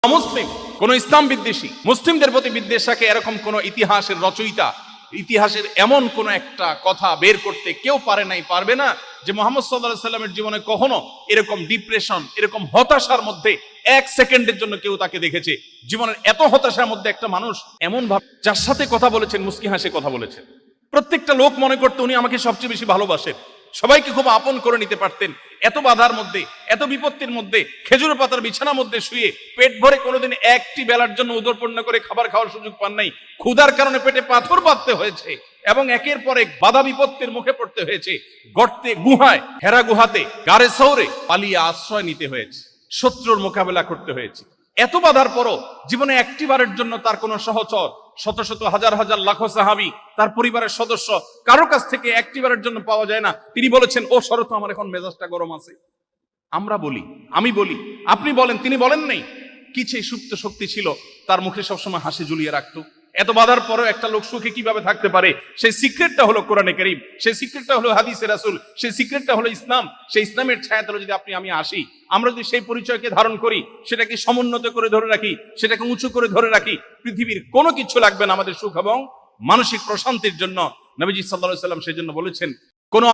অমুসলিম কোন ইসলাম বিদ্বেষী মুসলিমদের প্রতি বিদ্বেষাকে এরকম কোন ইতিহাসের রচয়িতা ইতিহাসের এমন কোন একটা কথা বের করতে কেউ পারে নাই, পারবে না যে মুহাম্মদ সাল্লাল্লাহু আলাইহি সাল্লামের জীবনে কখনো এরকম ডিপ্রেশন, এরকম হতাশার মধ্যে এক সেকেন্ডের জন্য কেউ তাকে দেখেছে। জীবনের এত হতাশার মধ্যে একটা মানুষ এমন ভাবে যার সাথে কথা বলেছেন মুস্কি হাসে কথা বলেছেন, প্রত্যেকটা লোক মনে করতো উনি আমাকে সবচেয়ে বেশি ভালোবাসেন, সবাইকে খুব আপন করে নিতে পারতেন। এত বাধার মধ্যে, এত বিপত্তির মধ্যে, খেজুর পাতার বিছানার মধ্যে শুয়ে পেট ভরে কোনোদিন একটি বেলার জন্য উদরপূর্ণ করে খাবার খাওয়ার সুযোগ পান নাই। ক্ষুধার কারণে পেটে পাথর বাঁধতে হয়েছে এবং একের পর এক বাধা বিপত্তির মুখে পড়তে হয়েছে। গর্তে, গুহায়, হেরা গুহাতে, গারে শহরে পালিয়ে আশ্রয় নিতে হয়েছে, শত্রুর মোকাবেলা করতে হয়েছে। এত বাধার পরও জীবনে একটিবারের জন্য তার কোনো সহচর, শত শত হাজার হাজার লাখো সাহাবী, তার পরিবারের সদস্য কারো কাছ থেকে একটিবারের জন্য পাওয়া যায় না তিনি বলেছেন, ও শরত আমার এখন মেজাজটা গরম আছে। আমরা বলি, আমি বলি, আপনি বলেন, তিনি বলেন নাই। কি সেই সুপ্ত শক্তি ছিল তার মুখে সবসময় হাসি ঝুলিয়ে রাখতো। এত বাধার পরেও একটা লোক সুখে কিভাবে থাকতে পারে, সেই সিক্রেটটা হলো কোরআনে কারীম, সেই সিক্রেটটা হলো হাদিসে রাসূল, সেই সিক্রেটটা হলো ইসলাম। সেই ইসলামের ছায়াতলে যদি আপনি আমি আসি, আমরা যদি সেই পরিচয়কে ধারণ করি, সেটাকে সমুন্নত করে ধরে রাখি, সেটাকে উঁচু করে ধরে রাখি, পৃথিবীর কোনো কিছু লাগবে না আমাদের সুখ এবং মানসিক প্রশান্তির জন্য। নবীজি সাল্লাল্লাহু আলাইহি ওয়াসাল্লাম সেই জন্য বলেছেন,